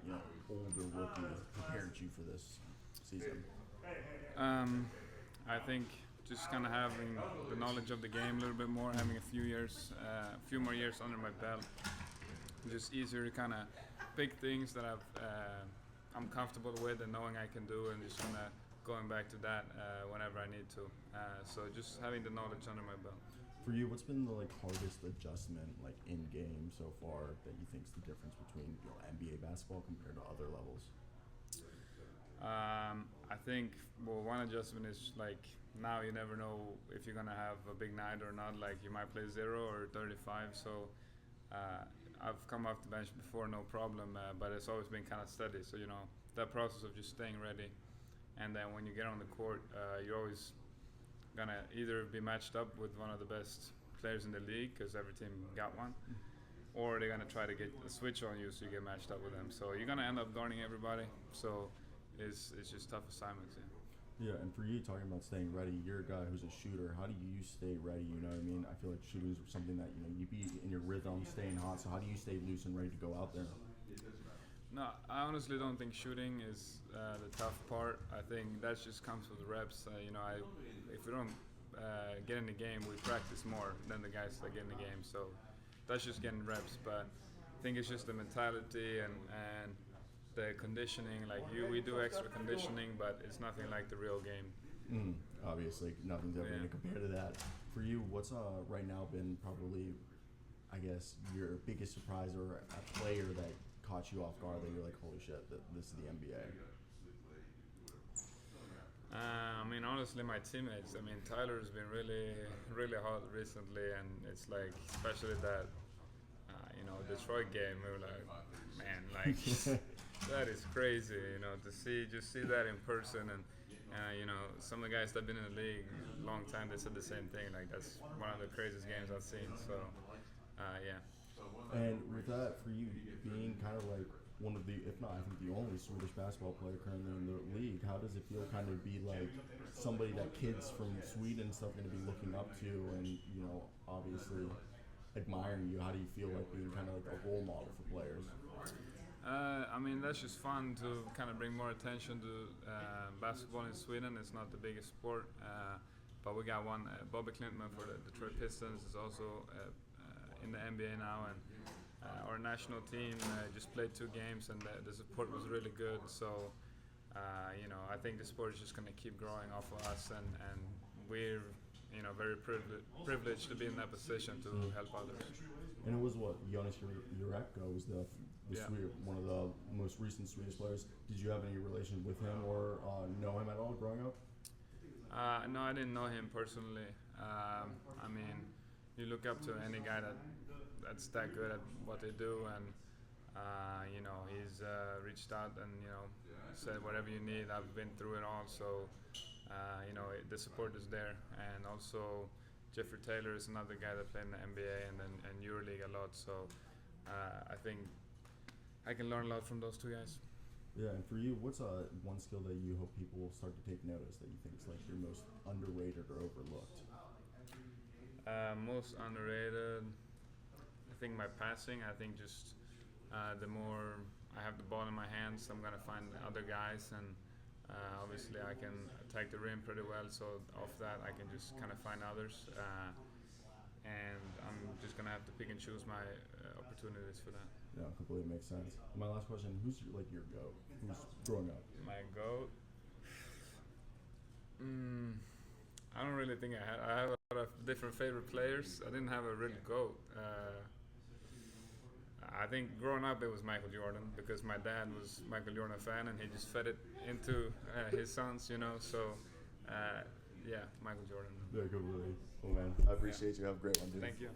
that older rookie prepared you for this season? I think just kind of having the knowledge of the game a little bit more, having a few more years under my belt, just easier to kind of pick things that I'm comfortable with and knowing I can do, and just kind of going back to that whenever I need to. So just having the knowledge under my belt. For you, what's been the hardest adjustment in game so far that you think is the difference between NBA basketball compared to other levels? I think one adjustment is now you never know if you're gonna have a big night or not. Like you might play 0 or 35. So I've come off the bench before, no problem. But it's always been kind of steady. So that process of just staying ready, and then when you get on the court, you're always gonna either be matched up with one of the best players in the league because every team got one, or they're gonna try to get a switch on you so you get matched up with them. So you're gonna end up guarding everybody. So it's just tough assignments. Yeah, and for you, talking about staying ready, you're a guy who's a shooter. How do you stay ready? You know what I mean? I feel like shooting is something that you be in your rhythm, staying hot. So how do you stay loose and ready to go out there? No, I honestly don't think shooting is the tough part. I think that just comes with reps. If we don't get in the game, we practice more than the guys that get in the game. So that's just getting reps. But I think it's just the mentality and the conditioning. We do extra conditioning, but it's nothing like the real game. Obviously, nothing's ever going to compare to that. For you, what's right now been probably, I guess, your biggest surprise or a player that caught you off guard that you're like, holy shit, this is the NBA? Honestly, my teammates. Tyler's been really, really hot recently, and it's especially that, Detroit game. We were like, man, that is crazy, to see that in person, and some of the guys that have been in the league a long time, they said the same thing. That's one of the craziest games I've seen. So, yeah. And with that, for you being kind of one of the, if not, I think the only Swedish basketball player currently in the league, how does it feel kind of be somebody that kids from Sweden and stuff going to be looking up to and, obviously admiring you? How do you feel being kind of a role model for players? That's just fun to kind of bring more attention to basketball in Sweden. It's not the biggest sport, but we got one. Bobby Klintman for the Detroit Pistons is also in the NBA now, and our national team just played 2 games, and the support was really good. So, I think the sport is just going to keep growing off of us, and we're very privileged to be in that position to help others. And it was Jonas Jurekka was the Swede, one of the most recent Swedish players. Did you have any relation with him or know him at all growing up? No, I didn't know him personally. You look up to any guy that's that good at what they do, and he's reached out and said whatever you need. I've been through it all, so the support is there. And also Jeffrey Taylor is another guy that played in the NBA and EuroLeague a lot. So I think I can learn a lot from those 2 guys. Yeah, and for you, what's one skill that you hope people will start to take notice that you think is your most underrated or overlooked? Most underrated, I think my passing. I think just the more I have the ball in my hands, I'm gonna find other guys, and obviously I can attack the rim pretty well. So off that, I can just kind of find others, and I'm just gonna have to pick and choose my opportunities for that. Yeah, completely makes sense. My last question: who's your GOAT? Who's growing up? My GOAT. I don't really think I have a lot of different favorite players. I didn't have a really GOAT. I think growing up it was Michael Jordan because my dad was Michael Jordan fan and he just fed it into his sons, So, yeah, Michael Jordan. Yeah, completely. Well, man, I appreciate you. Have a great one, dude. Thank you.